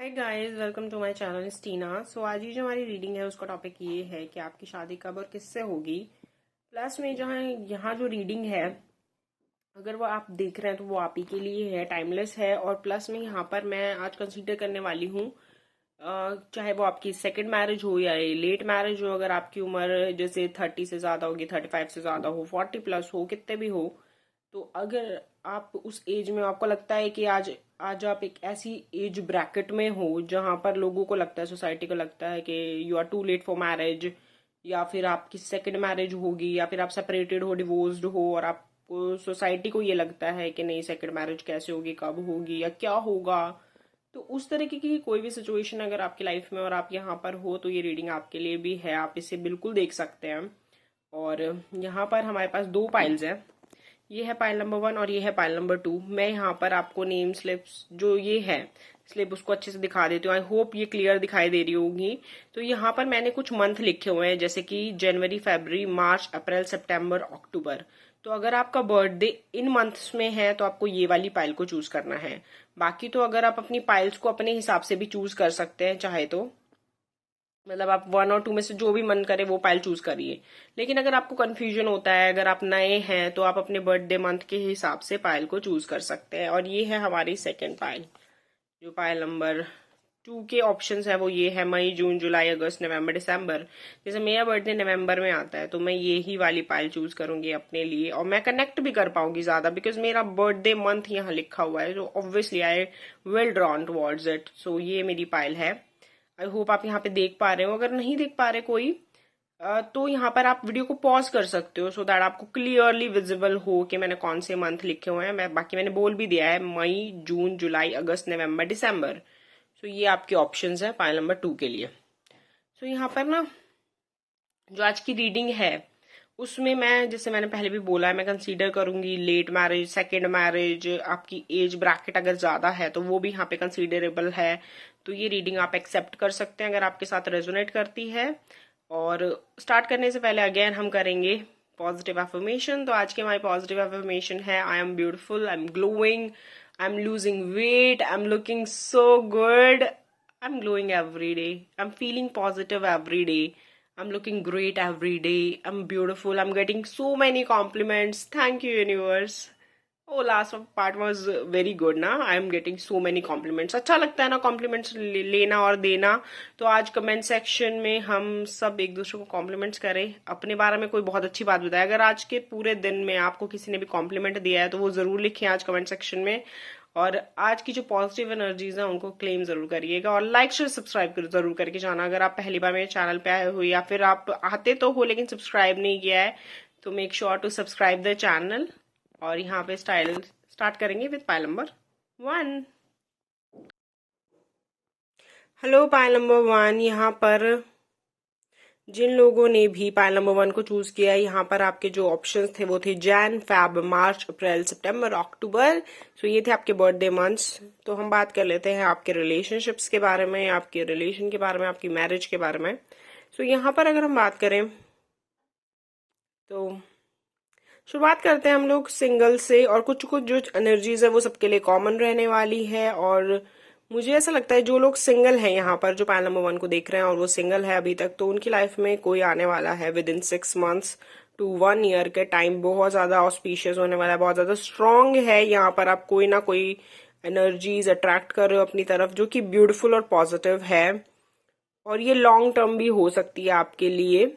Hi guys, welcome to my channel Stina. So आज की जो हमारी रीडिंग है उसका टॉपिक ये है कि आपकी शादी कब और किससे होगी। प्लस में जहाँ यहाँ जो रीडिंग है, अगर वो आप देख रहे हैं तो वो आप ही के लिए है, टाइमलेस है। और प्लस में यहाँ पर मैं आज कंसीडर करने वाली हूँ, चाहे वो आपकी सेकंड मैरिज हो या लेट मैरिज हो। अगर आपकी उम्र जैसे 30 से ज़्यादा होगी, 35 से ज़्यादा हो, 40 प्लस हो, कितने भी हो, तो अगर आप उस एज में आपको लगता है कि आज आज आप एक ऐसी एज ब्रैकेट में हो जहां पर लोगों को लगता है, सोसाइटी को लगता है कि you are too late for marriage, या फिर आपकी सेकंड मैरिज होगी, या फिर आप सेपरेटेड हो, डिवोर्स्ड हो, और आपको सोसाइटी को ये लगता है कि नहीं सेकंड मैरिज कैसे होगी, कब होगी या क्या होगा। तो उस तरीके की कोई भी सिचुएशन अगर आपकी लाइफ में और आप यहाँ पर हो तो ये रीडिंग आपके लिए भी है, आप इसे बिल्कुल देख सकते हैं। और यहाँ पर हमारे पास दो पाइल्स हैं, ये है पाइल नंबर 1 और ये है पाइल नंबर 2। मैं यहाँ पर आपको नेम स्लिप्स जो ये है स्लिप उसको अच्छे से दिखा देती हूँ। आई होप ये क्लियर दिखाई दे रही होगी। तो यहाँ पर मैंने कुछ मंथ लिखे हुए हैं, जैसे कि जनवरी, फरवरी, मार्च, अप्रैल, सितंबर, अक्टूबर। तो अगर आपका बर्थडे इन मंथ्स में है तो आपको ये वाली पाइल को चूज करना है। बाकी तो अगर आप अपनी पाइल्स को अपने हिसाब से भी चूज कर सकते हैं चाहे तो, मतलब आप 1 और 2 में से जो भी मन करे वो पाइल चूज करिए। लेकिन अगर आपको कंफ्यूजन होता है, अगर आप नए हैं, तो आप अपने बर्थडे मंथ के हिसाब से पाइल को चूज कर सकते हैं। और ये है हमारी सेकेंड पाइल। जो पाइल नंबर 2 के ऑप्शंस है वो ये है मई, जून, जुलाई, अगस्त, नवंबर, दिसंबर। जैसे मेरा बर्थडे नवंबर में आता है तो मैं ये ही वाली पाइल चूज करूंगी अपने लिए, और मैं कनेक्ट भी कर पाऊंगी ज्यादा बिकॉज मेरा बर्थडे मंथ यहाँ लिखा हुआ है। तो obviously I will drawn towards it. So ये मेरी पाइल है। आई होप आप यहाँ पे देख पा रहे हो। अगर नहीं देख पा रहे कोई, तो यहाँ पर आप वीडियो को पॉज कर सकते हो सो दैट आपको क्लियरली विजिबल हो कि मैंने कौन से मंथ लिखे हुए हैं। बाकी मैंने बोल भी दिया है मई, जून, जुलाई, अगस्त, नवंबर, दिसंबर। सो ये आपके ऑप्शंस है पाइल नंबर 2 के लिए। सो यहाँ पर ना जो आज की रीडिंग है उसमें मैं, जैसे मैंने पहले भी बोला है, मैं कंसीडर करूंगी लेट मैरिज, सेकेंड मैरिज। आपकी एज ब्रैकेट अगर ज्यादा है तो वो भी यहाँ पे कंसीडरेबल है। तो ये रीडिंग आप एक्सेप्ट कर सकते हैं अगर आपके साथ रेजोनेट करती है। और स्टार्ट करने से पहले अगेन हम करेंगे पॉजिटिव अफर्मेशन। तो आज की हमारी पॉजिटिव अफर्मेशन है I am beautiful, I am glowing, I am losing weight, I am looking so good, I am glowing every day, I am feeling positive every day, I'm looking great every day. I'm beautiful. I'm getting so many compliments. Thank you, universe. Oh, last part was very good ना. I'm getting so many compliments. अच्छा लगता है ना compliments लेना और देना। तो आज कमेंट सेक्शन में हम सब एक दूसरे को कॉम्प्लीमेंट्स करें, अपने बारे में कोई बहुत अच्छी बात बताए। अगर आज के पूरे दिन में आपको किसी ने भी कॉम्प्लीमेंट दिया है तो वो जरूर लिखें आज कमेंट सेक्शन में। और आज की जो पॉजिटिव एनर्जीज है उनको क्लेम जरूर करिएगा, और लाइक शेयर सब्सक्राइब जरूर करके जाना। अगर आप पहली बार मेरे चैनल पे आए हो या फिर आप आते तो हो लेकिन सब्सक्राइब नहीं किया है तो make sure to subscribe the channel. और यहाँ पे स्टाइल स्टार्ट करेंगे with pile number 1। Hello pile number 1। यहाँ पर जिन लोगों ने भी पाइल नंबर 1 को चूज किया, यहाँ पर आपके जो ऑप्शंस थे वो थे जैन, फैब, मार्च, अप्रैल, सितंबर, अक्टूबर। सो ये थे आपके बर्थडे मंथ्स। तो हम बात कर लेते हैं आपके रिलेशनशिप्स के बारे में, आपके रिलेशन के बारे में, आपकी मैरिज के बारे में। सो यहाँ पर अगर हम बात करें तो शुरुआत करते हैं हम लोग सिंगल से, और कुछ कुछ जो एनर्जीज है वो सबके लिए कॉमन रहने वाली है। और मुझे ऐसा लगता है जो लोग सिंगल हैं यहाँ पर, जो पाइल नंबर 1 को देख रहे हैं और वो सिंगल है अभी तक, तो उनकी लाइफ में कोई आने वाला है within 6 months to 1 year के टाइम। बहुत ज्यादा ऑस्पिशियस होने वाला है, बहुत ज्यादा स्ट्रांग है। यहाँ पर आप कोई ना कोई एनर्जीज अट्रैक्ट कर रहे हो अपनी तरफ जो कि ब्यूटीफुल और पॉजिटिव है, और ये लॉन्ग टर्म भी हो सकती है आपके लिए।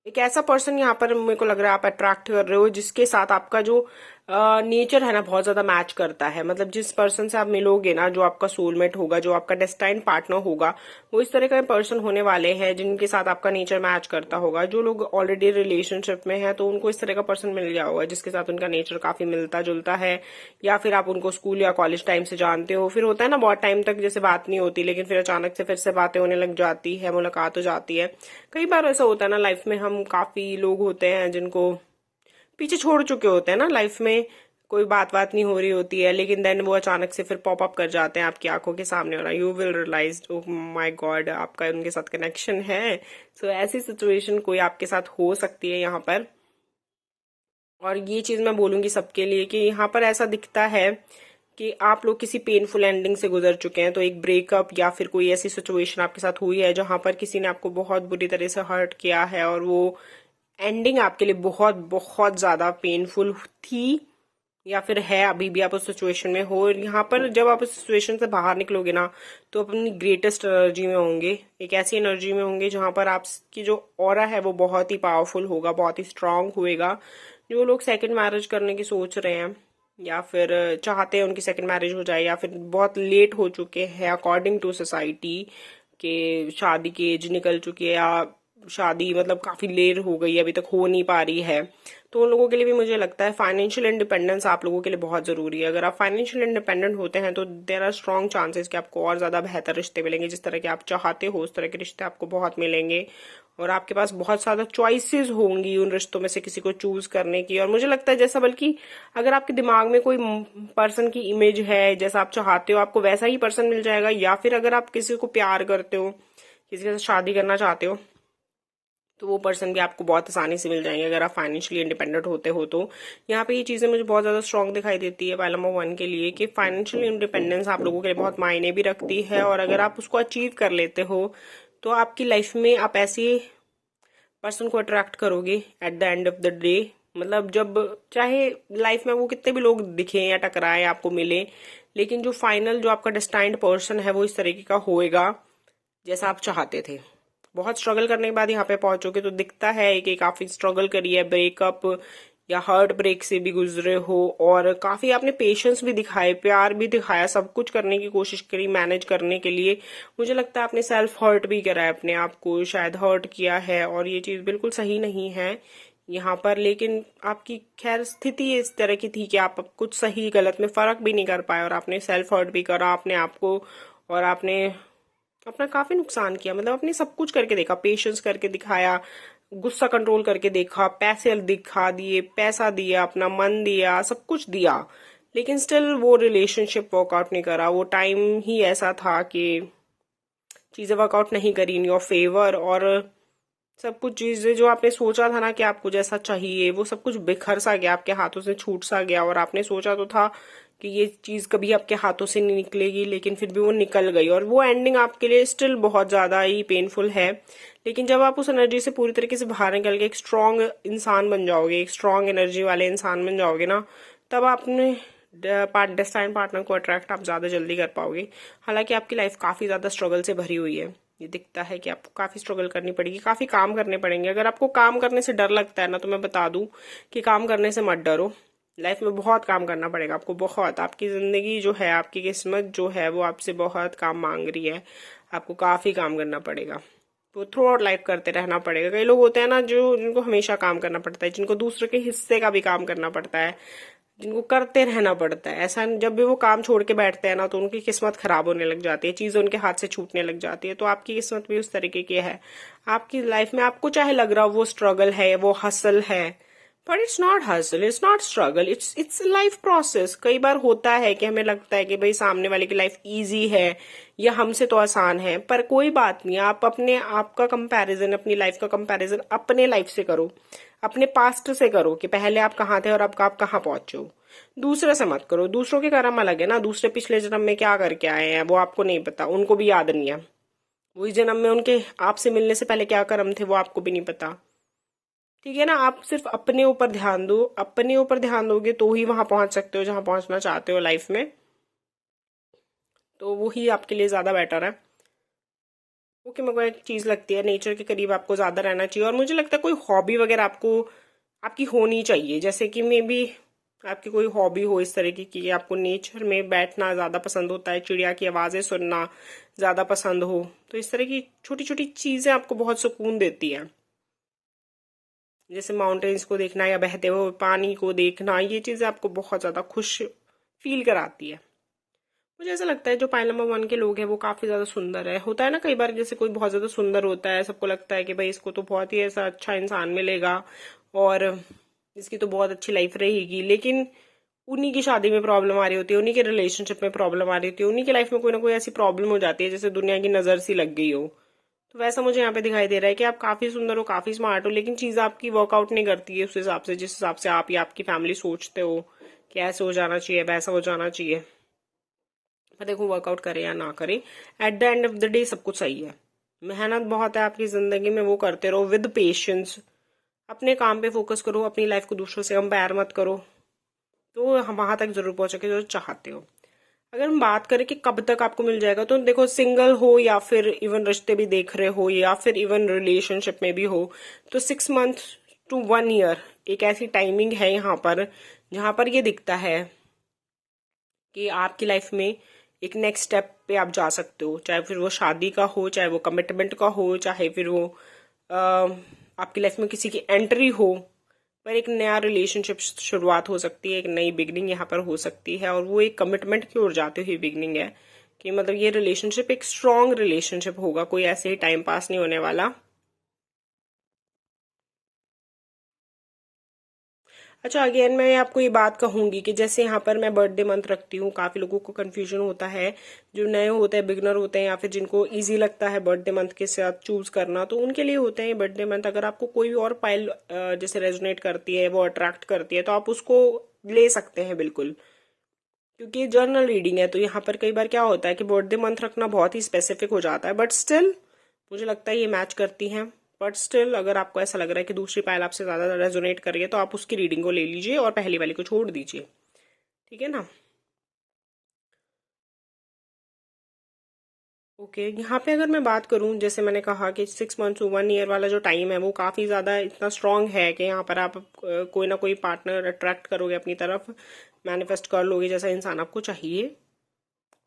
एक ऐसा पर्सन यहाँ पर मेरे को लग रहा है आप अट्रैक्ट कर रहे हो जिसके साथ आपका जो नेचर है ना बहुत ज्यादा मैच करता है। मतलब जिस पर्सन से आप मिलोगे ना, जो आपका सोलमेट होगा, जो आपका डेस्टाइन पार्टनर होगा, वो इस तरह का पर्सन होने वाले हैं जिनके साथ आपका नेचर मैच करता होगा। जो लोग ऑलरेडी रिलेशनशिप में हैं तो उनको इस तरह का पर्सन मिल गया होगा जिसके साथ उनका नेचर काफी मिलता जुलता है, या फिर आप उनको स्कूल या कॉलेज टाइम से जानते हो। फिर होता है ना बहुत टाइम तक जैसे बात नहीं होती, लेकिन फिर अचानक से फिर से बातें होने लग जाती है, मुलाकात हो जाती है। कई बार ऐसा होता है ना लाइफ में, हम काफी लोग होते हैं जिनको पीछे छोड़ चुके होते हैं ना लाइफ में, कोई बात नहीं हो रही होती है, लेकिन देन वो अचानक से फिर पॉप अप कर जाते हैं आपकी आंखों के सामने, और you will realise oh my God आपका उनके साथ कनेक्शन है। सो ऐसी सिचुएशन कोई आपके साथ हो सकती है यहाँ पर। और ये चीज मैं बोलूंगी सबके लिए कि यहाँ पर ऐसा दिखता है कि आप लोग किसी पेनफुल एंडिंग से गुजर चुके हैं। तो एक ब्रेकअप या फिर कोई ऐसी सिचुएशन आपके साथ हुई है जहां पर किसी ने आपको बहुत बुरी तरह से हर्ट किया है और वो एंडिंग आपके लिए बहुत बहुत ज्यादा पेनफुल थी या फिर है, अभी भी आप उस सिचुएशन में हो। यहाँ पर जब आप उस सिचुएशन से बाहर निकलोगे ना तो अपनी ग्रेटेस्ट एनर्जी में होंगे, एक ऐसी एनर्जी में होंगे जहां पर आपकी जो ऑरा है वो बहुत ही पावरफुल होगा, बहुत ही स्ट्रांग होएगा। जो लोग सेकंड मैरिज करने की सोच रहे हैं या फिर चाहते हैं उनकी सेकंड मैरिज हो जाए या फिर बहुत लेट हो चुके हैं अकॉर्डिंग टू सोसाइटी के, शादी की एज निकल चुकी है या शादी मतलब काफी लेट हो गई है, अभी तक हो नहीं पा रही है, तो उन लोगों के लिए भी मुझे लगता है फाइनेंशियल इंडिपेंडेंस आप लोगों के लिए बहुत जरूरी है। अगर आप फाइनेंशियल इंडिपेंडेंट होते हैं तो देर आर स्ट्रॉन्ग चांसेस कि आपको और ज्यादा बेहतर रिश्ते मिलेंगे, जिस तरह के आप चाहते हो उस तरह के रिश्ते आपको बहुत मिलेंगे और आपके पास बहुत ज्यादा चॉइसेस होंगी उन रिश्तों में से किसी को चूज करने की। और मुझे लगता है जैसा, बल्कि अगर आपके दिमाग में कोई पर्सन की इमेज है जैसा आप चाहते हो आपको वैसा ही पर्सन मिल जाएगा, या फिर अगर आप किसी को प्यार करते हो, किसी के साथ शादी करना चाहते हो तो वो पर्सन भी आपको बहुत आसानी से मिल जाएंगे अगर आप फाइनेंशियली इंडिपेंडेंट होते हो। तो यहाँ पे ये चीजें मुझे बहुत ज्यादा स्ट्रांग दिखाई देती है पाइल नंबर 1 के लिए कि फाइनेंशियल इंडिपेंडेंस आप लोगों के लिए बहुत मायने भी रखती है और अगर आप उसको अचीव कर लेते हो तो आपकी लाइफ में आप ऐसे पर्सन को अट्रैक्ट करोगे at the end of the day. मतलब जब चाहे लाइफ में वो कितने भी लोग दिखे या टकराए आपको मिले, लेकिन जो फाइनल जो आपका डेस्टाइन्ड पर्सन है वो इस तरीके का होएगा जैसा आप चाहते थे। बहुत स्ट्रगल करने के बाद यहाँ पे पहुंचोगे तो दिखता है कि काफी स्ट्रगल करी है, ब्रेकअप या हार्ट ब्रेक से भी गुजरे हो और काफी आपने पेशेंस भी दिखाए, प्यार भी दिखाया, सब कुछ करने की कोशिश करी मैनेज करने के लिए। मुझे लगता है आपने सेल्फ हर्ट भी करा है, अपने आप को शायद हर्ट किया है और ये चीज बिल्कुल सही नहीं है यहाँ पर। लेकिन आपकी खैर स्थिति इस तरह की थी कि आप कुछ सही गलत में फर्क भी नहीं कर पाए और आपने सेल्फ हर्ट भी करा अपने आप को और आपने अपना काफी नुकसान किया। मतलब आपने सब कुछ करके देखा, पेशेंस करके दिखाया, गुस्सा कंट्रोल करके देखा, पैसे दिखा दिए, पैसा दिया, अपना मन दिया, सब कुछ दिया, लेकिन स्टिल वो रिलेशनशिप वर्कआउट नहीं करा। वो टाइम ही ऐसा था कि चीजें वर्कआउट नहीं करी इन योर फेवर और सब कुछ चीजें जो आपने सोचा था ना कि आपको जैसा चाहिए वो सब कुछ बिखर सा गया, आपके हाथों से छूट सा गया। और आपने सोचा तो था कि ये चीज कभी आपके हाथों से नहीं निकलेगी, लेकिन फिर भी वो निकल गई और वो एंडिंग आपके लिए स्टिल बहुत ज्यादा ही पेनफुल है। लेकिन जब आप उस एनर्जी से पूरी तरीके से बाहर निकल के एक स्ट्रांग इंसान बन जाओगे, एक स्ट्रांग एनर्जी वाले इंसान बन जाओगे ना, तब आपने डेस्टाइन पार्टनर को अट्रैक्ट आप ज्यादा जल्दी कर पाओगे। हालांकि आपकी लाइफ काफी ज्यादा स्ट्रगल से भरी हुई है, ये दिखता है कि आपको काफी स्ट्रगल करनी पड़ेगी, काफी काम करने पड़ेंगे। अगर आपको काम करने से डर लगता है ना तो मैं बता दूं कि काम करने से मत डरो। लाइफ में बहुत काम करना पड़ेगा आपको, बहुत। आपकी जिंदगी जो है, आपकी किस्मत जो है वो आपसे बहुत काम मांग रही है, आपको काफी काम करना पड़ेगा। तो थ्रू आउट लाइफ करते रहना पड़ेगा। कई लोग होते हैं ना जो जिनको हमेशा काम करना पड़ता है, जिनको दूसरे के हिस्से का भी काम करना पड़ता है, जिनको करते रहना पड़ता है। ऐसा जब भी वो काम छोड़ के बैठते हैं ना तो उनकी किस्मत खराब होने लग जाती है, चीजें उनके हाथ से छूटने लग जाती है। तो आपकी किस्मत भी उस तरीके की है। आपकी लाइफ में आपको चाहे लग रहा हो वो स्ट्रगल है, वो हसल है, but it's not hustle, it's not struggle, it's life process. कई बार होता है कि हमें लगता है कि भाई सामने वाले की लाइफ इजी है या हमसे तो आसान है, पर कोई बात नहीं। आप अपने आप का कंपैरिजन, अपनी लाइफ का कंपैरिजन अपने लाइफ से करो, अपने पास्ट से करो कि पहले आप कहाँ थे और अब आप कहाँ पहुंचे हो। दूसरे से मत करो, दूसरों के कर्म अलग है ना। दूसरे पिछले जन्म में क्या करके आए हैं वो आपको नहीं पता, उनको भी याद नहीं है। वही जन्म में उनके आपसे मिलने से पहले क्या कर्म थे वो आपको भी नहीं पता, ठीक है ना। आप सिर्फ अपने ऊपर ध्यान दो, अपने ऊपर ध्यान दोगे तो ही वहां पहुंच सकते हो जहां पहुंचना चाहते हो लाइफ में। तो वो ही आपके लिए ज्यादा बेटर है। ओके, मेरे को एक चीज लगती है, नेचर के करीब आपको ज्यादा रहना चाहिए। और मुझे लगता है कोई हॉबी वगैरह आपको आपकी होनी चाहिए, जैसे कि मे बी आपकी कोई हॉबी हो इस तरीके की, आपको नेचर में बैठना ज्यादा पसंद होता है, चिड़िया की आवाजें सुनना ज्यादा पसंद हो, तो इस तरह की छोटी छोटी चीजें आपको बहुत सुकून देती है। जैसे माउंटेन्स को देखना या बहते हुए पानी को देखना, ये चीजें आपको बहुत ज्यादा खुश फील कराती है। मुझे ऐसा लगता है जो पाइल नंबर 1 के लोग हैं वो काफी ज्यादा सुंदर है। होता है ना कई बार, जैसे कोई बहुत ज्यादा सुंदर होता है, सबको लगता है कि भाई इसको तो बहुत ही ऐसा अच्छा इंसान मिलेगा और इसकी तो बहुत अच्छी लाइफ रहेगी, लेकिन उन्हीं की शादी में प्रॉब्लम आ रही होती है, उन्हीं के रिलेशनशिप में प्रॉब्लम आ रही होती है, उन्हीं की लाइफ में कोई ना कोई ऐसी प्रॉब्लम हो जाती है जैसे दुनिया की नजर सी लग गई हो। तो वैसा मुझे यहाँ पे दिखाई दे रहा है कि आप काफी सुंदर हो, काफी स्मार्ट हो, लेकिन चीज आपकी वर्कआउट नहीं करती है उस हिसाब से जिस हिसाब से आप या आपकी फैमिली सोचते हो कि ऐसे हो जाना चाहिए, वैसा हो जाना चाहिए। पर देखो वर्कआउट करे या ना करे, at the end of the day सब कुछ सही है। मेहनत बहुत है आपकी जिंदगी में, वो करते रहो विद पेशेंस, अपने काम पे फोकस करो, अपनी लाइफ को दूसरों से कंपेयर मत करो, तो हम वहां तक जरूर पहुंचोगे जो चाहते हो। अगर हम बात करें कि कब तक आपको मिल जाएगा, तो देखो सिंगल हो या फिर इवन रिश्ते भी देख रहे हो या फिर इवन रिलेशनशिप में भी हो, तो 6 मंथ टू 1 ईयर एक ऐसी टाइमिंग है यहाँ पर जहां पर ये दिखता है कि आपकी लाइफ में एक नेक्स्ट स्टेप पे आप जा सकते हो, चाहे फिर वो शादी का हो, चाहे वो कमिटमेंट का हो, चाहे फिर वो आपकी लाइफ में किसी की एंट्री हो, पर एक नया रिलेशनशिप शुरुआत हो सकती है, एक नई बिगनिंग यहाँ पर हो सकती है, और वो एक कमिटमेंट की ओर जाते हुए बिगनिंग है कि मतलब ये रिलेशनशिप एक स्ट्रॉन्ग रिलेशनशिप होगा, कोई ऐसे ही टाइम पास नहीं होने वाला। अच्छा, अगेन मैं आपको ये बात कहूंगी कि जैसे यहाँ पर मैं बर्थडे मंथ रखती हूँ, काफी लोगों को कंफ्यूजन होता है, जो नए होते हैं, बिगनर होते हैं, या फिर जिनको इजी लगता है बर्थडे मंथ के साथ चूज करना, तो उनके लिए होते हैं बर्थडे मंथ। अगर आपको कोई भी और पाइल जैसे रेजोनेट करती है, वो अट्रैक्ट करती है, तो आप उसको ले सकते हैं बिल्कुल, क्योंकि जर्नल रीडिंग है। तो यहाँ पर कई बार क्या होता है कि बर्थडे मंथ रखना बहुत ही स्पेसिफिक हो जाता है, बट स्टिल मुझे लगता है ये मैच करती हैं। बट स्टिल अगर आपको ऐसा लग रहा है कि दूसरी पायल आपसे ज्यादा रेजोनेट कर रही है, तो आप उसकी रीडिंग को ले लीजिए और पहली वाली को छोड़ दीजिए, ठीक है ना। ओके, यहाँ पे अगर मैं बात करूँ, जैसे मैंने कहा कि 6 मंथ टू 1 ईयर वाला जो टाइम है वो काफी ज्यादा इतना स्ट्रांग है कि यहाँ पर आप कोई ना कोई पार्टनर अट्रैक्ट करोगे अपनी तरफ, मैनिफेस्ट कर लोगे जैसा इंसान आपको चाहिए,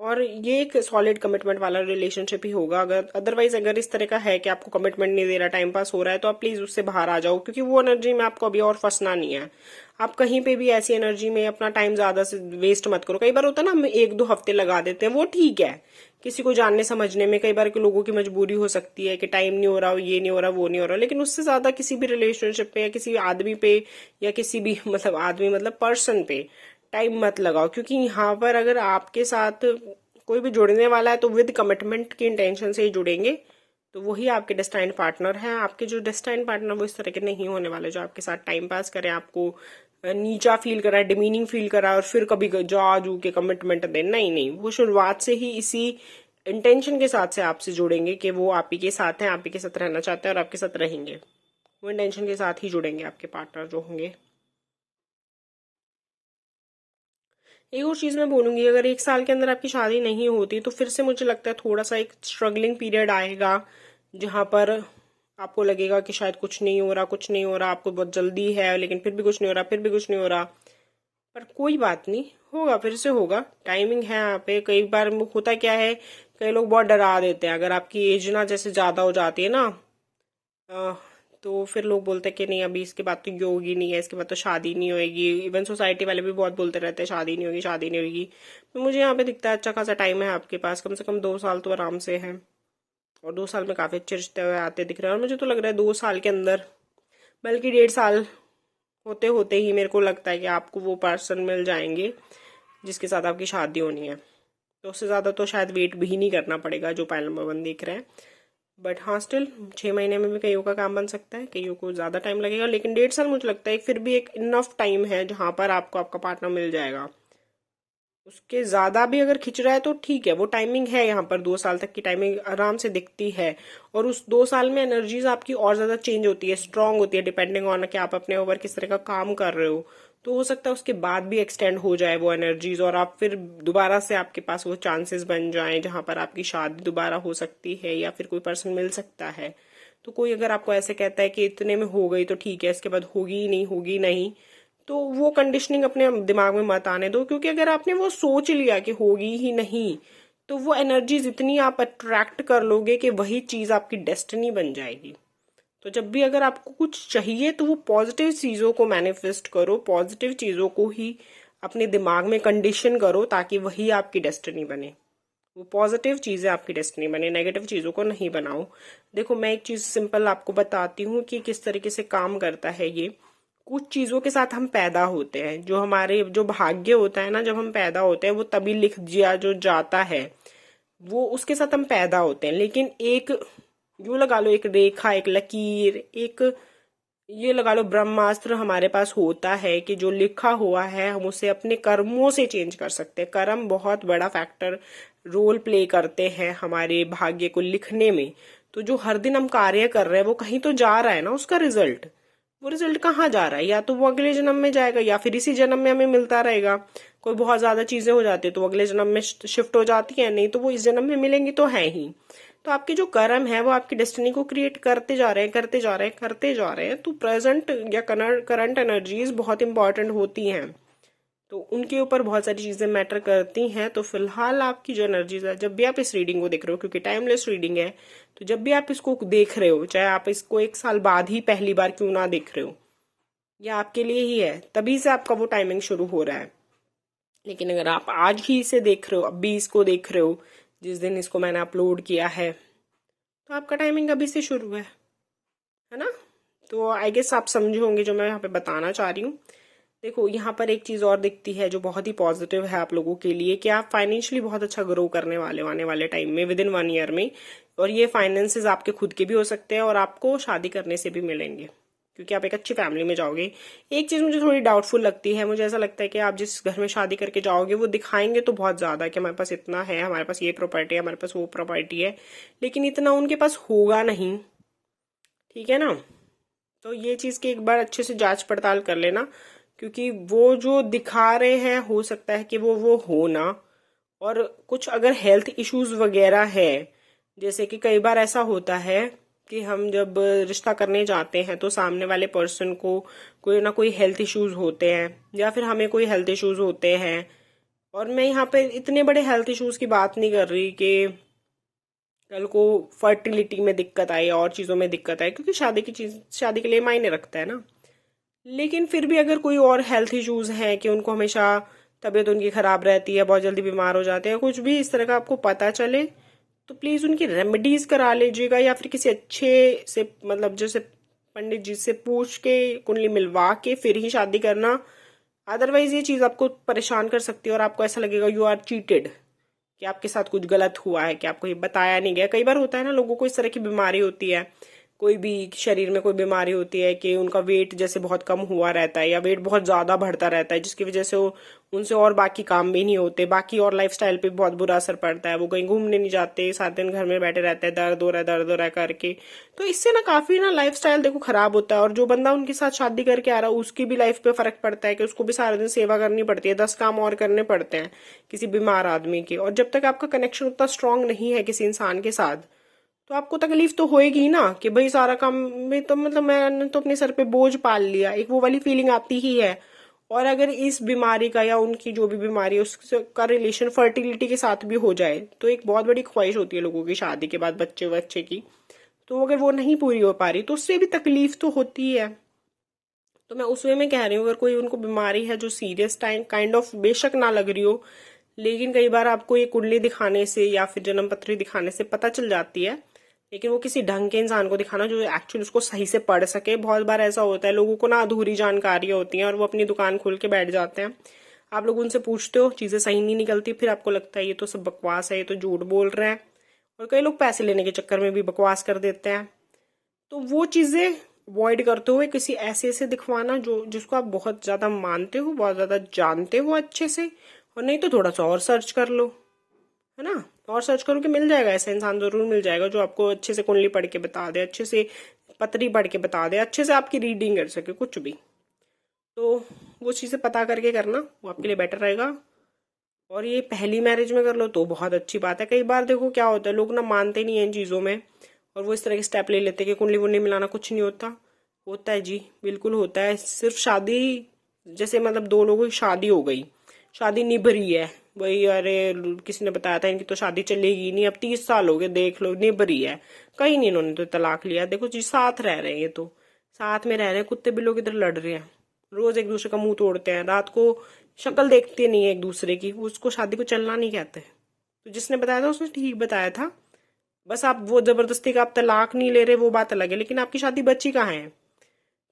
और ये एक सॉलिड कमिटमेंट वाला रिलेशनशिप ही होगा। अगर अदरवाइज अगर इस तरह का है कि आपको कमिटमेंट नहीं दे रहा, टाइम पास हो रहा है, तो आप प्लीज उससे बाहर आ जाओ, क्योंकि वो एनर्जी में आपको अभी और फंसना नहीं है। आप कहीं पे भी ऐसी एनर्जी में अपना टाइम ज्यादा से वेस्ट मत करो। कई बार होता है ना, हम 1-2 हफ्ते लगा देते हैं, वो ठीक है किसी को जानने समझने में, कई बार के लोगों की मजबूरी हो सकती है कि टाइम नहीं हो रहा, ये नहीं हो रहा, वो नहीं हो रहा, लेकिन उससे ज्यादा किसी भी रिलेशनशिप पे या किसी आदमी पे या किसी भी मतलब आदमी मतलब पर्सन पे टाइम मत लगाओ, क्योंकि यहाँ पर अगर आपके साथ कोई भी जुड़ने वाला है तो विद कमिटमेंट की इंटेंशन से ही जुड़ेंगे, तो वही आपके डेस्टाइन्ड पार्टनर हैं। आपके जो डेस्टाइन्ड पार्टनर वो इस तरह के नहीं होने वाले जो आपके साथ टाइम पास करें, आपको नीचा फील करा, डिमीनिंग फील करा, और फिर कभी जा जू के कमिटमेंट दे। नहीं नहीं, वो शुरुआत से ही इसी इंटेंशन के साथ से आपसे जुड़ेंगे कि वो आप ही के साथ हैं, आप ही के साथ रहना चाहते हैं और आपके साथ रहेंगे। वो इंटेंशन के साथ ही जुड़ेंगे आपके पार्टनर जो होंगे। एक और चीज मैं बोलूंगी, अगर 1 साल के अंदर आपकी शादी नहीं होती, तो फिर से मुझे लगता है थोड़ा सा एक स्ट्रगलिंग पीरियड आएगा, जहां पर आपको लगेगा कि शायद कुछ नहीं हो रहा, कुछ नहीं हो रहा, आपको बहुत जल्दी है, लेकिन फिर भी कुछ नहीं हो रहा, फिर भी कुछ नहीं हो रहा। पर कोई बात नहीं, होगा, फिर से होगा, टाइमिंग है यहाँ पे। कई बार होता क्या है, कई लोग बहुत डरा देते हैं, अगर आपकी एज ना जैसे ज्यादा हो जाती है ना, अ, तो फिर लोग बोलते हैं कि नहीं अभी इसके बाद तो ये होगी नहीं है, इसके बाद तो शादी नहीं होगी। इवन सोसाइटी वाले भी बहुत बोलते रहते हैं शादी नहीं होगी, शादी नहीं होगी। तो मुझे यहाँ पे दिखता है अच्छा खासा टाइम है आपके पास, कम से कम 2 साल तो आराम से है, और 2 साल में काफी अच्छे रिश्ते हुए आते दिख रहे हैं। और मुझे तो लग रहा है 2 साल के अंदर, बल्कि 1.5 साल होते होते ही मेरे को लगता है कि आपको वो पर्सन मिल जाएंगे जिसके साथ आपकी शादी होनी है। तो उससे ज्यादा तो शायद वेट भी नहीं करना पड़ेगा जो पायल नंबर 1 देख रहे हैं। बट हाँ, स्टिल 6 महीने में भी कईयों का काम बन सकता है, कईयों को ज्यादा टाइम लगेगा, लेकिन 1.5 साल मुझे लगता है फिर भी एक इनफ टाइम है जहां पर आपको आपका पार्टनर मिल जाएगा। उसके ज्यादा भी अगर खिंच रहा है तो ठीक है, वो टाइमिंग है यहाँ पर, 2 साल तक की टाइमिंग आराम से दिखती है। और उस 2 साल में एनर्जीज आपकी और ज्यादा चेंज होती है, स्ट्रांग होती है, डिपेंडिंग ऑन कि आप अपने ऊपर किस तरह का काम कर रहे हो। तो हो सकता है उसके बाद भी एक्सटेंड हो जाए वो एनर्जीज, और आप फिर दोबारा से आपके पास वो चांसेस बन जाएं जहां पर आपकी शादी दोबारा हो सकती है, या फिर कोई पर्सन मिल सकता है। तो कोई अगर आपको ऐसे कहता है कि इतने में हो गई तो ठीक है, इसके बाद होगी ही नहीं, होगी नहीं, तो वो कंडीशनिंग अपने दिमाग में मत आने दो, क्योंकि अगर आपने वो सोच लिया कि होगी ही नहीं, तो वो एनर्जीज इतनी आप अट्रैक्ट कर लोगे कि वही चीज आपकी डेस्टिनी बन जाएगी। तो जब भी अगर आपको कुछ चाहिए, तो वो पॉजिटिव चीजों को मैनिफेस्ट करो, पॉजिटिव चीजों को ही अपने दिमाग में कंडीशन करो, ताकि वही आपकी डेस्टिनी बने, वो पॉजिटिव चीजें आपकी डेस्टिनी बने, नेगेटिव चीजों को नहीं बनाओ। देखो, मैं एक चीज सिंपल आपको बताती हूँ कि किस तरीके से काम करता है ये। कुछ चीजों के साथ हम पैदा होते हैं, जो हमारे जो भाग्य होता है ना, जब हम पैदा होते हैं वो तभी लिख दिया जो जाता है, वो उसके साथ हम पैदा होते हैं। लेकिन एक यूं लगा लो, एक रेखा, एक लकीर, एक ये लगा लो ब्रह्मास्त्र हमारे पास होता है कि जो लिखा हुआ है हम उसे अपने कर्मों से चेंज कर सकते हैं। कर्म बहुत बड़ा फैक्टर रोल प्ले करते हैं हमारे भाग्य को लिखने में। तो जो हर दिन हम कार्य कर रहे हैं वो कहीं तो जा रहा है ना, उसका रिजल्ट। वो रिजल्ट कहाँ जा रहा है? या तो वो अगले जन्म में जाएगा या फिर इसी जन्म में हमें मिलता रहेगा। कोई बहुत ज्यादा चीजें हो जाती है तो अगले जन्म में शिफ्ट हो जाती है, नहीं तो वो इस जन्म में मिलेंगी तो है ही। तो आपके जो कर्म है वो आपकी डेस्टिनी को क्रिएट करते जा रहे हैं, करते जा रहे हैं, करते जा रहे हैं। तो प्रेजेंट या करंट एनर्जीज बहुत इंपॉर्टेंट होती हैं, तो उनके ऊपर बहुत सारी चीजें मैटर करती हैं। तो फिलहाल आपकी जो एनर्जीज है, जब भी आप इस रीडिंग को देख रहे हो, क्योंकि टाइमलेस रीडिंग है, तो जब भी आप इसको देख रहे हो, चाहे आप इसको 1 साल बाद ही पहली बार क्यों ना देख रहे हो, या आपके लिए ही है, तभी से आपका वो टाइमिंग शुरू हो रहा है। लेकिन अगर आप आज ही इसे देख रहे हो, अभी इसको देख रहे हो, जिस दिन इसको मैंने अपलोड किया है, तो आपका टाइमिंग अभी से शुरू है ना। तो आई गेस आप समझे होंगे जो मैं यहाँ पे बताना चाह रही हूँ। देखो यहाँ पर एक चीज और दिखती है जो बहुत ही पॉजिटिव है आप लोगों के लिए, कि आप फाइनेंशियली बहुत अच्छा ग्रो करने वाले आने वाले टाइम में, विद इन 1 ईयर में। और ये फाइनेंसेस आपके खुद के भी हो सकते हैं और आपको शादी करने से भी मिलेंगे, क्योंकि आप एक अच्छी फैमिली में जाओगे। एक चीज मुझे थोड़ी डाउटफुल लगती है, मुझे ऐसा लगता है कि आप जिस घर में शादी करके जाओगे वो दिखाएंगे तो बहुत ज्यादा कि हमारे पास इतना है, हमारे पास ये प्रॉपर्टी है, हमारे पास वो प्रॉपर्टी है, लेकिन इतना उनके पास होगा नहीं। ठीक है ना। तो ये चीज की एक बार अच्छे से जांच पड़ताल कर लेना, क्योंकि वो जो दिखा रहे हैं हो सकता है कि वो हो ना। और कुछ अगर हेल्थ इश्यूज वगैरह है, जैसे कि कई बार ऐसा होता है कि हम जब रिश्ता करने जाते हैं तो सामने वाले पर्सन को कोई ना कोई हेल्थ इश्यूज होते हैं, या फिर हमें कोई हेल्थ इश्यूज होते हैं। और मैं यहाँ पे इतने बड़े हेल्थ इश्यूज की बात नहीं कर रही कि कल को फर्टिलिटी में दिक्कत आए और चीजों में दिक्कत आए, क्योंकि शादी के लिए मायने रखता है ना। लेकिन फिर भी अगर कोई और हेल्थ इश्यूज हैं कि उनको हमेशा तबीयत उनकी खराब रहती है, बहुत जल्दी बीमार हो जाते हैं, कुछ भी इस तरह का आपको पता चले, तो प्लीज उनकी रेमेडीज करा लीजिएगा, या फिर किसी अच्छे से, मतलब जैसे पंडित जी से पूछ के कुंडली मिलवा के फिर ही शादी करना। अदरवाइज ये चीज आपको परेशान कर सकती है और आपको ऐसा लगेगा यू आर चीटेड, कि आपके साथ कुछ गलत हुआ है, कि आपको ये बताया नहीं गया। कई बार होता है ना, लोगों को इस तरह की बीमारी होती है, कोई भी शरीर में कोई बीमारी होती है कि उनका वेट जैसे बहुत कम हुआ रहता है या वेट बहुत ज्यादा बढ़ता रहता है, जिसकी वजह से वो उनसे और बाकी काम भी नहीं होते, बाकी और लाइफस्टाइल पे बहुत बुरा असर पड़ता है। वो कहीं घूमने नहीं जाते, 7 दिन घर में बैठे रहते हैं, दर्द हो रहा है करके। तो इससे ना काफी ना लाइफस्टाइल देखो खराब होता है। और जो बंदा उनके साथ शादी करके आ रहा है उसकी भी लाइफ पे फर्क पड़ता है, कि उसको भी सारा दिन सेवा करनी पड़ती है, 10 काम और करने पड़ते हैं किसी बीमार आदमी के। और जब तक आपका कनेक्शन उतना स्ट्रांग नहीं है किसी इंसान के साथ, तो आपको तकलीफ तो होएगी ना, कि भाई सारा काम में तो मतलब मैंने तो अपने सर पे बोझ पाल लिया, एक वो वाली फीलिंग आती ही है। और अगर इस बीमारी का या उनकी जो भी बीमारी है उसका रिलेशन फर्टिलिटी के साथ भी हो जाए, तो एक बहुत बड़ी ख्वाहिश होती है लोगों की शादी के बाद बच्चे बच्चे की। तो अगर वो नहीं पूरी हो पा रही तो उससे भी तकलीफ तो होती है। तो मैं उस वे में कह रही हूँ, अगर कोई उनको बीमारी है जो सीरियस टाइम काइंड ऑफ बेशक ना लग रही हो, लेकिन कई बार आपको ये कुंडली दिखाने से या फिर जन्म पत्री दिखाने से पता चल जाती है। लेकिन वो किसी ढंग के इंसान को दिखाना जो एक्चुअली उसको सही से पढ़ सके। बहुत बार ऐसा होता है लोगों को ना अधूरी जानकारियां होती हैं और वो अपनी दुकान खोल के बैठ जाते हैं। आप लोग उनसे पूछते हो, चीजें सही नहीं निकलती, फिर आपको लगता है ये तो सब बकवास है, ये तो झूठ बोल रहे हैं। और कई लोग पैसे लेने के चक्कर में भी बकवास कर देते हैं। तो वो चीजें अवॉइड करते हुए किसी ऐसे से दिखवाना जो जिसको आप बहुत ज्यादा मानते हो, बहुत ज्यादा जानते हो अच्छे से। और नहीं तो थोड़ा सा और सर्च कर लो, है ना। और सर्च करो कि मिल जाएगा, ऐसा इंसान जरूर मिल जाएगा जो आपको अच्छे से कुंडली पढ़ के बता दे, अच्छे से पतरी पढ़ के बता दे, अच्छे से आपकी रीडिंग कर सके कुछ भी। तो वो चीजें पता करके करना, वो आपके लिए बेटर रहेगा। और ये पहली मैरिज में कर लो तो बहुत अच्छी बात है। कई बार देखो क्या होता है, लोग ना मानते नहीं है इन चीजों में, और वो इस तरह के स्टेप ले लेते हैं कि कुंडली वुंडली मिलाना कुछ नहीं होता। होता है जी, बिल्कुल होता है। सिर्फ शादी, जैसे मतलब दो लोगों की शादी हो गई, शादी निभ रही है, वही अरे किसी ने बताया था इनकी तो शादी चलेगी नहीं, अब 30 साल हो गए, देख लो निभ रही है, कहीं नहीं, इन्होंने तो तलाक लिया। देखो जी, साथ रह रहे हैं, ये तो साथ में रह रहे हैं, कुत्ते बिल्लों की तरह लड़ रहे हैं, रोज एक दूसरे का मुंह तोड़ते हैं, रात को शक्ल देखते नहीं है एक दूसरे की। उसको शादी को चलना नहीं कहते। तो जिसने बताया था उसने ठीक बताया था। बस आप वो जबरदस्ती का आप तलाक नहीं ले रहे वो बात अलग है, लेकिन आपकी शादी बच्ची कहाँ है।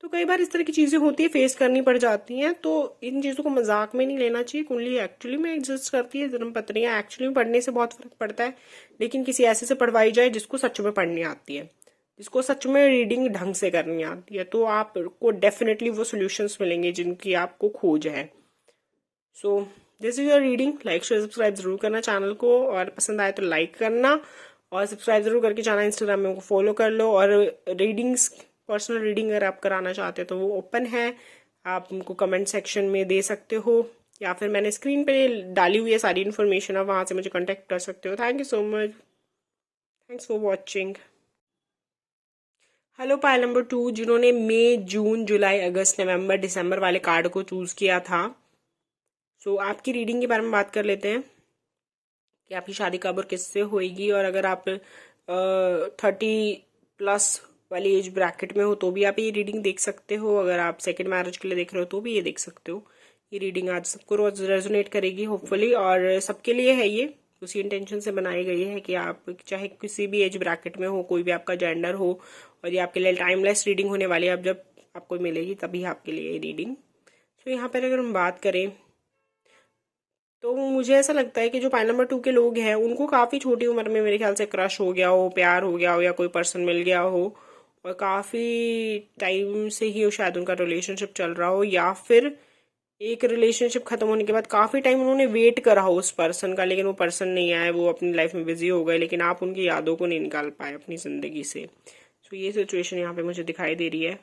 तो कई बार इस तरह की चीजें होती है, फेस करनी पड़ जाती हैं। तो इन चीजों को मजाक में नहीं लेना चाहिए। कुंडली एक्चुअली में एग्जिस्ट करती है, जन्म पत्रियां एक्चुअली में पढ़ने से बहुत फर्क पड़ता है, लेकिन किसी ऐसे से पढ़वाई जाए जिसको सच में पढ़नी आती है, जिसको सच में रीडिंग ढंग से करनी आती है, तो आपको डेफिनेटली वो सॉल्यूशंस मिलेंगे जिनकी आपको खोज है। So this is your reading. Like share subscribe जरूर करना चैनल को, और पसंद आए तो लाइक करना, और सब्सक्राइब जरूर करके चैनल इंस्टाग्राम में उनको फॉलो कर लो। और रीडिंग्स, पर्सनल रीडिंग अगर आप कराना चाहते हो तो वो ओपन है, आप उनको कमेंट सेक्शन में दे सकते हो, या फिर मैंने स्क्रीन पे डाली हुई है सारी इन्फॉर्मेशन, आप वहाँ से मुझे कॉन्टेक्ट कर सकते हो। Thank you so much, thanks for watching. Hello pile number 2, जिन्होंने मई, जून, जुलाई, अगस्त, नवंबर, दिसंबर वाले कार्ड को चूज किया था। सो आपकी रीडिंग के बारे में बात कर लेते हैं कि आपकी शादी कब और किससे होएगी। और अगर आप 30+ वाली एज ब्रैकेट में हो तो भी आप ये रीडिंग देख सकते हो। अगर आप सेकंड मैरिज के लिए देख रहे हो तो भी ये देख सकते हो। ये रीडिंग आज सबको रोज रेजोनेट करेगी होपफुली, और सबके लिए है ये, उसी इंटेंशन से बनाई गई है कि आप चाहे किसी भी एज ब्रैकेट में हो, कोई भी आपका जेंडर हो, और ये आपके लिए टाइमलेस रीडिंग होने वाली है। अब जब आपको मिलेगी तभी आपके लिए ये रीडिंग। तो यहाँ पर अगर हम बात करें तो मुझे ऐसा लगता है कि जो पाइल नंबर 2 के लोग हैं उनको काफ़ी छोटी उम्र में मेरे ख्याल से क्रश हो गया हो, प्यार हो गया हो, या कोई पर्सन मिल गया हो, और काफ़ी टाइम से ही शायद उनका रिलेशनशिप चल रहा हो, या फिर एक रिलेशनशिप खत्म होने के बाद काफ़ी टाइम उन्होंने वेट करा हो उस पर्सन का, लेकिन वो पर्सन नहीं आया, वो अपनी लाइफ में बिजी हो गए, लेकिन आप उनकी यादों को नहीं निकाल पाए अपनी ज़िंदगी से। तो ये सिचुएशन यहाँ पे मुझे दिखाई दे रही है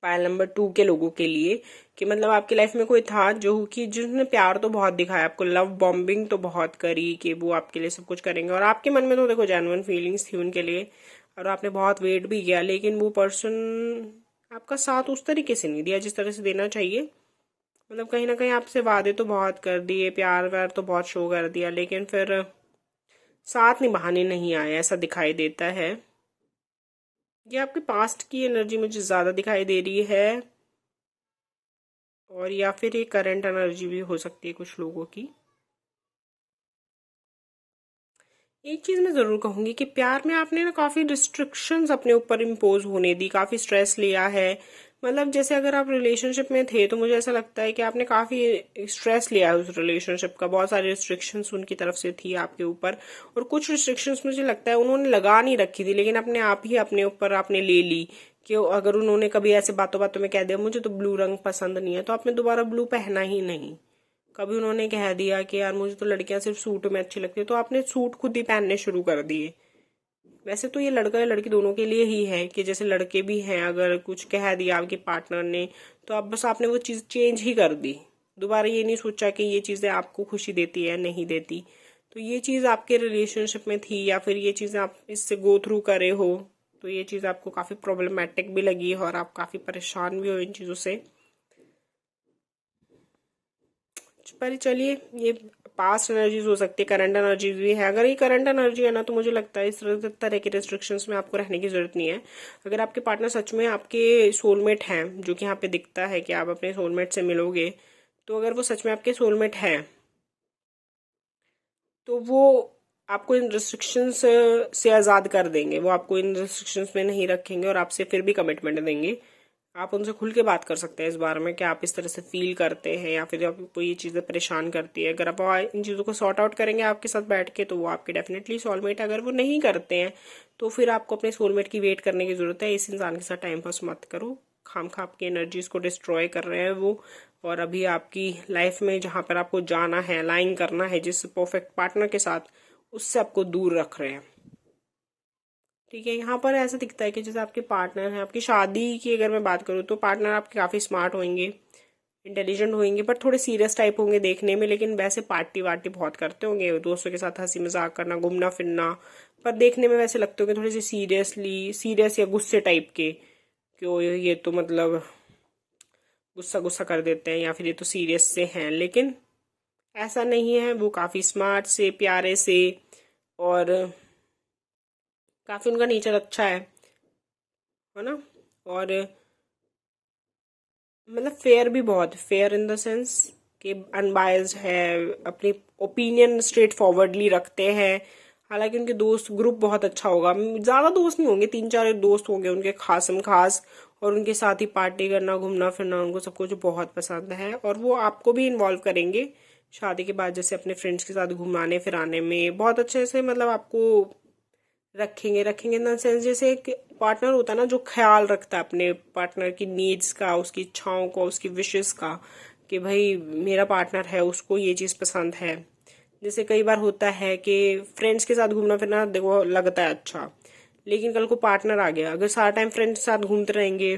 पायल नंबर 2 के लोगों के लिए, कि मतलब आपकी लाइफ में कोई था जो कि जिसने प्यार तो बहुत दिखाया आपको, लव बॉम्बिंग तो बहुत करी कि वो आपके लिए सब कुछ करेंगे, और आपके मन में तो देखो जेन्युइन फीलिंग्स थी उनके लिए, और आपने बहुत वेट भी किया, लेकिन वो पर्सन आपका साथ उस तरीके से नहीं दिया जिस तरह से देना चाहिए। मतलब कहीं ना कहीं आपसे वादे तो बहुत कर दिए, प्यार व्यार तो बहुत शो कर दिया, लेकिन फिर साथ निभाने नहीं आया, ऐसा दिखाई देता है। ये आपके पास्ट की एनर्जी मुझे ज़्यादा दिखाई दे रही है, और या फिर ये करंट एनर्जी भी हो सकती है कुछ लोगों की। एक चीज़ मैं ज़रूर कहूँगी कि प्यार में आपने ना काफ़ी रिस्ट्रिक्शंस अपने ऊपर इम्पोज होने दी, काफ़ी स्ट्रेस लिया है। मतलब जैसे अगर आप रिलेशनशिप में थे तो मुझे ऐसा लगता है कि आपने काफ़ी स्ट्रेस लिया है उस रिलेशनशिप का, बहुत सारी रिस्ट्रिक्शंस उनकी तरफ से थी आपके ऊपर, और कुछ रिस्ट्रिक्शंस मुझे लगता है उन्होंने लगा नहीं रखी थी, लेकिन अपने आप ही अपने ऊपर आपने ले ली। कि अगर उन्होंने कभी ऐसे बातों बातों में कह दिया मुझे तो ब्लू रंग पसंद नहीं है, तो आपने दोबारा ब्लू पहना ही नहीं। कभी उन्होंने कह दिया कि यार मुझे तो लड़कियां सिर्फ सूट में अच्छी लगती है, तो आपने सूट खुद ही पहनने शुरू कर दिए। वैसे तो ये लड़का या लड़की दोनों के लिए ही है, कि जैसे लड़के भी हैं, अगर कुछ कह दिया आपके पार्टनर ने तो अब बस आपने वो चीज़ चेंज ही कर दी, दोबारा ये नहीं सोचा कि ये चीज़ें आपको खुशी देती है नहीं देती। तो ये चीज़ आपके रिलेशनशिप में थी, या फिर ये चीज़ें आप इससे गो थ्रू करे हो, तो ये चीज़ आपको काफ़ी प्रॉब्लमेटिक भी लगी है, और आप काफ़ी परेशान भी हो इन चीज़ों से। पर चलिए, ये पास्ट एनर्जीज हो सकती है, करंट एनर्जीज भी है। अगर ये करंट एनर्जी है ना, तो मुझे लगता है इस तरह के रिस्ट्रिक्शंस में आपको रहने की जरूरत नहीं है। अगर आपके पार्टनर सच में आपके सोलमेट हैं, जो कि यहाँ पे दिखता है कि आप अपने सोलमेट से मिलोगे, तो अगर वो सच में आपके सोलमेट हैं तो वो आपको इन रिस्ट्रिक्शंस से आज़ाद कर देंगे, वो आपको इन रिस्ट्रिक्शंस में नहीं रखेंगे, और आपसे फिर भी कमिटमेंट देंगे। आप उनसे खुल के बात कर सकते हैं इस बारे में कि आप इस तरह से फील करते हैं, या फिर आपको ये चीज़ें परेशान करती है। अगर आप इन चीज़ों को सॉर्ट आउट करेंगे आपके साथ बैठ के, तो वो आपके डेफिनेटली सोलमेट। अगर वो नहीं करते हैं तो फिर आपको अपने सोलमेट की वेट करने की ज़रूरत है। इस इंसान के साथ टाइम पास मत करो, खाम खा आपकी एनर्जीज को डिस्ट्रॉय कर रहे हैं वो। और अभी आपकी लाइफ में जहाँ पर आपको जाना है, अलाइन करना है जिस परफेक्ट पार्टनर के साथ, उससे आपको दूर रख रहे हैं। ठीक है, यहाँ पर ऐसा दिखता है कि जैसे आपके पार्टनर हैं, आपकी शादी की अगर मैं बात करूँ तो पार्टनर आपके काफ़ी स्मार्ट होंगे, इंटेलिजेंट होंगे, पर थोड़े सीरियस टाइप होंगे देखने में, लेकिन वैसे पार्टी वार्टी बहुत करते होंगे, दोस्तों के साथ हंसी मजाक करना, घूमना फिरना, पर देखने में वैसे लगते होंगे थोड़े से सीरियस या गुस्से टाइप के, कि ये तो मतलब गुस्सा गुस्सा कर देते हैं, या फिर ये तो सीरियस से हैं, लेकिन ऐसा नहीं है। वो काफ़ी स्मार्ट से, प्यारे से, और काफ़ी उनका नेचर अच्छा है ना। और मतलब फेयर भी बहुत, फेयर इन द सेंस कि अनबायस्ड है, अपनी ओपिनियन स्ट्रेट फॉरवर्डली रखते हैं। हालांकि उनके दोस्त ग्रुप बहुत अच्छा होगा, ज़्यादा दोस्त नहीं होंगे, 3-4 दोस्त होंगे उनके खासम खास, और उनके साथ ही पार्टी करना, घूमना फिरना उनको सब कुछ बहुत पसंद है। और वो आपको भी इन्वॉल्व करेंगे शादी के बाद, जैसे अपने फ्रेंड्स के साथ घुमाने फिराने में बहुत अच्छे से, मतलब आपको रखेंगे रखेंगे इन द सेंस, जैसे एक पार्टनर होता है ना जो ख्याल रखता है अपने पार्टनर की नीड्स का, उसकी इच्छाओं का, उसकी विशेस का, कि भाई मेरा पार्टनर है उसको ये चीज़ पसंद है। जैसे कई बार होता है कि फ्रेंड्स के साथ घूमना फिरना देखो लगता है अच्छा, लेकिन कल को पार्टनर आ गया, अगर सारा टाइम फ्रेंड्स के साथ घूमते रहेंगे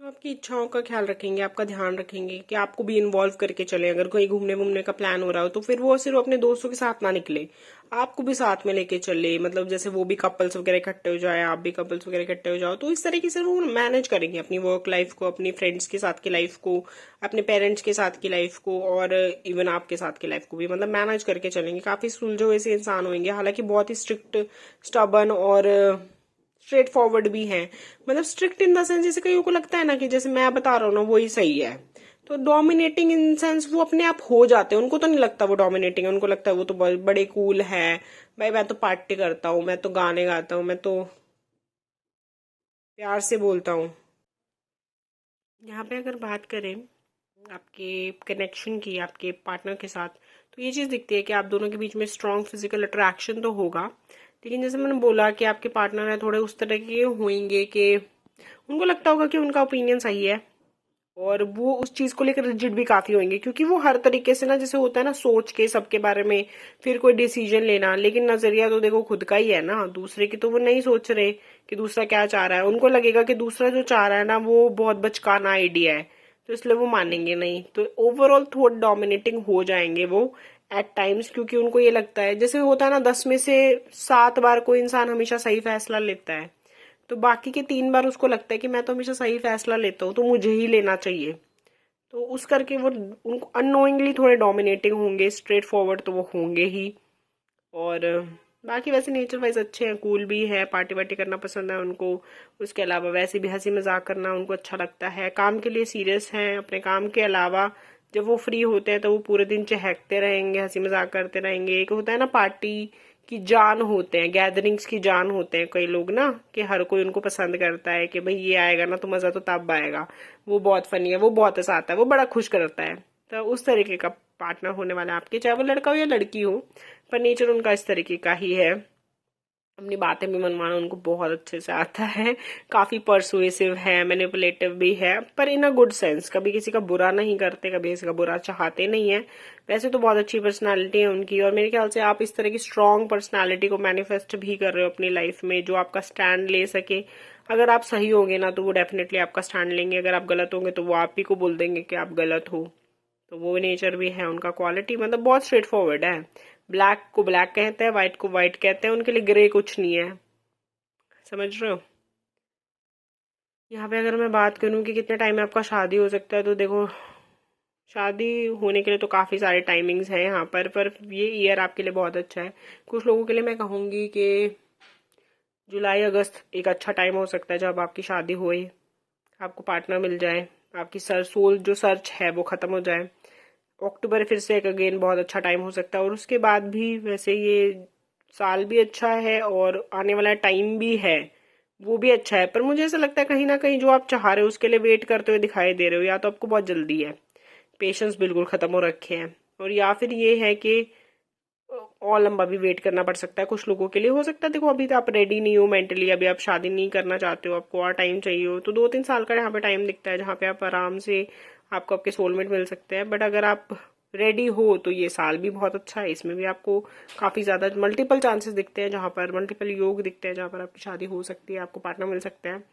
तो आपकी इच्छाओं का ख्याल रखेंगे, आपका ध्यान रखेंगे कि आपको भी इन्वॉल्व करके चले। अगर कोई घूमने घूमने का प्लान हो रहा हो तो फिर वो सिर्फ अपने दोस्तों के साथ ना निकले, आपको भी साथ में लेके चले। मतलब जैसे वो भी कपल्स वगैरह इकट्ठे हो जाए, आप भी कपल्स वगैरह इकट्ठे हो जाओ, तो इस तरीके से वो मैनेज करेंगे अपनी वर्क लाइफ को, अपनी फ्रेंड्स के साथ की लाइफ को, अपने पेरेंट्स के साथ की लाइफ को, और इवन आपके साथ की लाइफ को भी मतलब मैनेज करके चलेंगे। काफी सुलझे हुए से इंसान होंगे, हालांकि बहुत ही स्ट्रिक्ट, स्टबन और स्ट्रेट फॉरवर्ड भी हैं। मतलब स्ट्रिक्ट इन द सेंस, जैसे कईयों को लगता है ना कि जैसे मैं बता रहा हूँ ना वही सही है, तो डोमिनेटिंग इन सेंस वो अपने आप हो जाते हैं। उनको तो नहीं लगता वो डोमिनेटिंग है, उनको लगता है वो तो बड़े कूल है, भाई मैं तो पार्टी करता हूँ, मैं तो गाने गाता हूँ, मैं तो प्यार से बोलता हूँ। यहाँ पे अगर बात करें आपके कनेक्शन की आपके पार्टनर के साथ, तो ये चीज़ दिखती है कि आप दोनों के बीच में स्ट्रॉन्ग फिजिकल अट्रैक्शन तो होगा, लेकिन जैसे मैंने बोला कि आपके पार्टनर है थोड़े उस तरह के होंगे कि उनको लगता होगा कि उनका ओपिनियन सही है, और वो उस चीज को लेकर रिजिड भी काफी होंगे, क्योंकि वो हर तरीके से ना, जैसे होता है ना सोच के सबके बारे में फिर कोई डिसीजन लेना, लेकिन नजरिया तो देखो खुद का ही है ना, दूसरे की तो वो नहीं सोच रहे कि दूसरा क्या चाह रहा है। उनको लगेगा कि दूसरा जो चाह रहा है ना वो बहुत बचकाना आइडिया है, तो इसलिए वो मानेंगे नहीं। तो ओवरऑल थोड़ा डोमिनेटिंग हो जाएंगे वो एट टाइम्स, क्योंकि उनको ये लगता है, जैसे होता है ना 10 में से 7 बार कोई इंसान हमेशा सही फैसला लेता है, तो बाकी के 3 बार उसको लगता है कि मैं तो हमेशा सही फैसला लेता हूँ तो मुझे ही लेना चाहिए। तो उस करके वो उनको अननोइंगली थोड़े डोमिनेटिंग होंगे, स्ट्रेट फॉरवर्ड तो वो होंगे ही। और बाकी वैसे नेचर वाइज अच्छे हैं, कूल भी है, पार्टी वार्टी करना पसंद है उनको। उसके अलावा वैसे भी हंसी मजाक करना उनको अच्छा लगता है, काम के लिए सीरियस हैं। अपने काम के अलावा जब वो फ्री होते हैं तो वो पूरे दिन चहकते रहेंगे, हंसी मजाक करते रहेंगे। एक होता है ना पार्टी की जान होते हैं, गैदरिंग्स की जान होते हैं कई लोग ना, कि हर कोई उनको पसंद करता है कि भाई ये आएगा ना तो मजा तो तब आएगा, वो बहुत फनी है, वो बहुत हंसाता है, वो बड़ा खुश करता है। तो उस तरीके का पार्टनर होने वाला है आपके, चाहे वो लड़का हो या लड़की हो, पर नेचर उनका इस तरीके का ही है। अपनी बातें भी मनवाना उनको बहुत अच्छे से आता है, काफी परसुएसिव है, मैनिपुलेटिव भी है, पर इन अ गुड सेंस। कभी किसी का बुरा नहीं करते, कभी किसी का बुरा चाहते नहीं है। वैसे तो बहुत अच्छी पर्सनालिटी है उनकी, और मेरे ख्याल से आप इस तरह की स्ट्रांग पर्सनालिटी को मैनिफेस्ट भी कर रहे हो अपनी लाइफ में, जो आपका स्टैंड ले सके। अगर आप सही होंगे ना तो वो डेफिनेटली आपका स्टैंड लेंगे, अगर आप गलत होंगे तो वो आप ही को बोल देंगे कि आप गलत हो। तो वो नेचर भी है उनका, क्वालिटी मतलब बहुत स्ट्रेट फॉरवर्ड है। ब्लैक को ब्लैक कहते हैं, व्हाइट को व्हाइट कहते हैं, उनके लिए ग्रे कुछ नहीं है। समझ रहे हो? यहाँ पे अगर मैं बात करूँ कि कितने टाइम में आपका शादी हो सकता है, तो देखो शादी होने के लिए तो काफ़ी सारे टाइमिंग्स हैं यहाँ पर ये ईयर आपके लिए बहुत अच्छा है। कुछ लोगों के लिए मैं कहूँगी कि जुलाई अगस्त एक अच्छा टाइम हो सकता है जब आपकी शादी होए, आपको पार्टनर मिल जाए, आपकी सोल जो सर्च है वो ख़त्म हो जाए। अक्टूबर फिर से एक अगेन बहुत अच्छा टाइम हो सकता है, और उसके बाद भी वैसे ये साल भी अच्छा है और आने वाला टाइम भी है वो भी अच्छा है। पर मुझे ऐसा लगता है कहीं ना कहीं जो आप चाह रहे हो उसके लिए वेट करते हुए दिखाई दे रहे हो, या तो आपको बहुत जल्दी है, पेशेंस बिल्कुल खत्म हो रखे हैं, और या फिर ये है कि और लंबा भी वेट करना पड़ सकता है कुछ लोगों के लिए। हो सकता है देखो अभी तो आप रेडी नहीं हो मेंटली, अभी आप शादी नहीं करना चाहते हो, आपको और टाइम चाहिए हो, तो 2-3 साल का यहाँ पे टाइम दिखता है जहाँ पे आप आराम से आपको आपके सोलमेट मिल सकते हैं। बट अगर आप रेडी हो तो ये साल भी बहुत अच्छा है, इसमें भी आपको काफी ज्यादा मल्टीपल चांसेस दिखते हैं, जहाँ पर मल्टीपल योग दिखते हैं, जहाँ पर आपकी शादी हो सकती है, आपको पार्टनर मिल सकते हैं,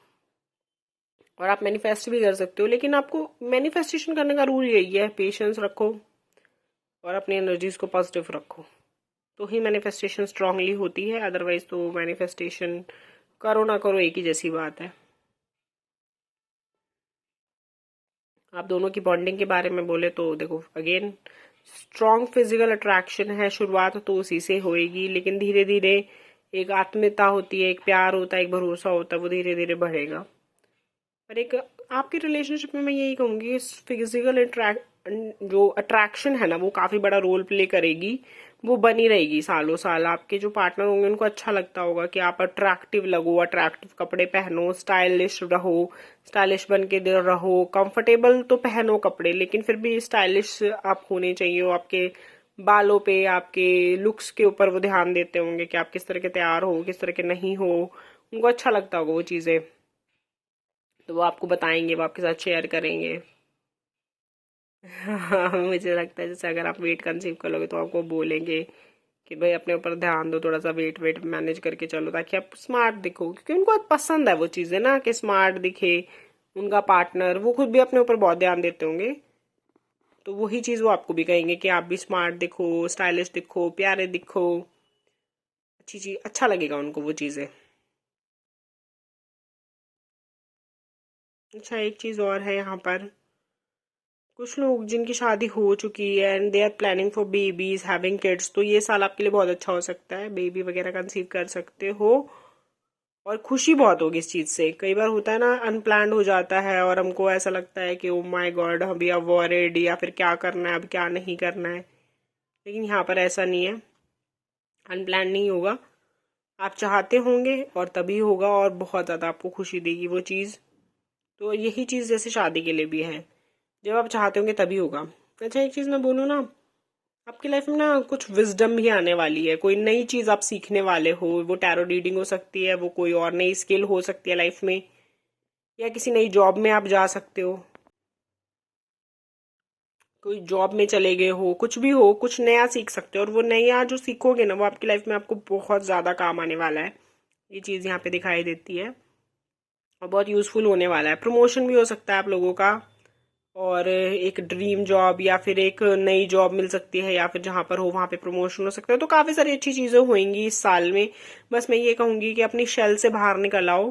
और आप मैनिफेस्ट भी कर सकते हो। लेकिन आपको मैनिफेस्टेशन करने का रूल यही है, पेशेंस रखो और अपनी एनर्जीज को पॉजिटिव रखो, तो ही मैनिफेस्टेशन स्ट्रांगली होती है। अदरवाइज तो मैनिफेस्टेशन करो ना करो एक ही जैसी बात है। आप दोनों की बॉन्डिंग के बारे में बोले तो देखो अगेन स्ट्रॉन्ग फिजिकल अट्रैक्शन है, शुरुआत तो उसी से होएगी, लेकिन धीरे धीरे एक आत्मीयता होती है, एक प्यार होता है, एक भरोसा होता है, वो धीरे धीरे बढ़ेगा। पर एक आपके रिलेशनशिप में मैं यही कहूंगी, फिजिकल जो अट्रैक्शन है ना वो काफी बड़ा रोल प्ले करेगी, वो बनी रहेगी सालों साल। आपके जो पार्टनर होंगे उनको अच्छा लगता होगा कि आप अट्रैक्टिव लगो, अट्रैक्टिव कपड़े पहनो, स्टाइलिश रहो, स्टाइलिश बन के रहो, कंफर्टेबल तो पहनो कपड़े, लेकिन फिर भी स्टाइलिश आप होने चाहिए, आपके बालों पे, आपके लुक्स के ऊपर वो ध्यान देते होंगे कि आप किस तरह के तैयार हो, किस तरह के नहीं हो। उनको अच्छा लगता होगा वो चीज़ें, तो वो आपको बताएंगे, वो आपके साथ शेयर करेंगे। हाँ, मुझे लगता है जैसे अगर आप वेट कंसीव कर लोगे तो आपको बोलेंगे कि भाई अपने ऊपर ध्यान दो, थोड़ा सा वेट वेट मैनेज करके चलो ताकि आप स्मार्ट दिखो, क्योंकि उनको पसंद है वो चीज़ें ना कि स्मार्ट दिखे उनका पार्टनर। वो खुद भी अपने ऊपर बहुत ध्यान देते होंगे, तो वही चीज़ वो आपको भी कहेंगे कि आप भी स्मार्ट दिखो, स्टाइलिश दिखो, प्यारे दिखो, अच्छी चीज, अच्छा लगेगा उनको वो चीज़ें। अच्छा, एक चीज़ और है यहाँ पर, कुछ लोग जिनकी शादी हो चुकी है and they are planning for babies, having kids, तो ये साल आपके लिए बहुत अच्छा हो सकता है, बेबी वगैरह कंसीव कर सकते हो और खुशी बहुत होगी इस चीज़ से। कई बार होता है ना, अनप्लान्ड हो जाता है और हमको ऐसा लगता है कि ओ माय गॉड अभी अब वॉरिड, या फिर क्या करना है अब क्या नहीं करना है, लेकिन यहाँ पर ऐसा नहीं है, अनप्लान्ड नहीं होगा। आप चाहते होंगे और तभी होगा, और बहुत ज़्यादा आपको खुशी देगी वो चीज़। तो यही चीज़ जैसे शादी के लिए भी है, जब आप चाहते होंगे तभी होगा। अच्छा, एक चीज़ मैं बोलूँ ना, आपकी लाइफ में ना कुछ विजडम भी आने वाली है, कोई नई चीज़ आप सीखने वाले हो, वो टैरो रीडिंग हो सकती है, वो कोई और नई स्किल हो सकती है लाइफ में, या किसी नई जॉब में आप जा सकते हो, कोई जॉब में चले गए हो, कुछ भी हो, कुछ नया सीख सकते हो, और वो नया जो सीखोगे ना वो आपकी लाइफ में आपको बहुत ज़्यादा काम आने वाला है। ये चीज़ यहाँ पे दिखाई देती है और बहुत यूज़फुल होने वाला है। प्रमोशन भी हो सकता है आप लोगों का, और एक ड्रीम जॉब या फिर एक नई जॉब मिल सकती है, या फिर जहाँ पर हो वहाँ पे प्रमोशन हो सकता है। तो काफ़ी सारी अच्छी चीज़ें होंगी इस साल में। बस मैं ये कहूँगी कि अपनी शेल से बाहर निकल आओ।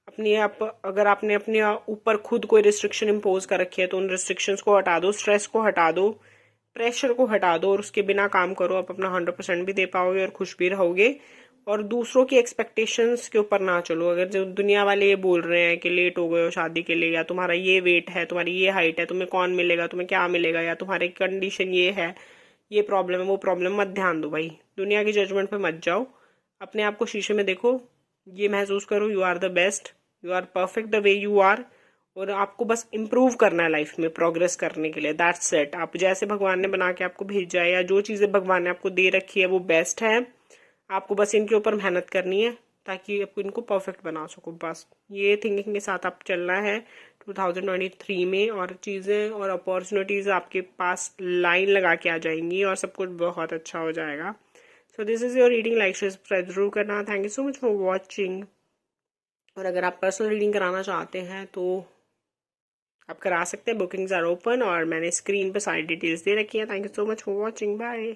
अपनी आप अगर आपने अपने ऊपर खुद कोई रिस्ट्रिक्शन इम्पोज कर रखी है तो उन रिस्ट्रिक्शंस को हटा दो, स्ट्रेस को हटा दो, प्रेशर को हटा दो, और उसके बिना काम करो। आप अपना 100% भी दे पाओगे और खुश भी रहोगे। और दूसरों की एक्सपेक्टेशंस के ऊपर ना चलो। अगर जो दुनिया वाले ये बोल रहे हैं कि लेट हो गए हो शादी के लिए, या तुम्हारा ये वेट है, तुम्हारी ये हाइट है, तुम्हें कौन मिलेगा, तुम्हें क्या मिलेगा, या तुम्हारी कंडीशन ये है, ये प्रॉब्लम है, वो प्रॉब्लम, मत ध्यान दो भाई। दुनिया की जजमेंट पे मत जाओ। अपने आप को शीशे में देखो, ये महसूस करो you are the best, you are perfect the way you are. और आपको बस इम्प्रूव करना है लाइफ में, प्रोग्रेस करने के लिए, दैट्स इट। आप जैसे भगवान ने बना के आपको भेजा है, या जो चीज़ें भगवान ने आपको दे रखी है वो बेस्ट है। आपको बस इनके ऊपर मेहनत करनी है ताकि आप इनको परफेक्ट बना सको। बस ये थिंकिंग के साथ आप चलना है 2023 में, और चीज़ें और अपॉर्चुनिटीज़ आपके पास लाइन लगा के आ जाएंगी और सब कुछ बहुत अच्छा हो जाएगा। So this is your reading, like share subscribe जरूर करना। Thank you so much for watching. और अगर आप पर्सनल रीडिंग कराना चाहते हैं तो आप करा सकते हैं, बुकिंग्स आर ओपन, और मैंने स्क्रीन पर सारी डिटेल्स दे रखी है। Thank you so much for watching, bye.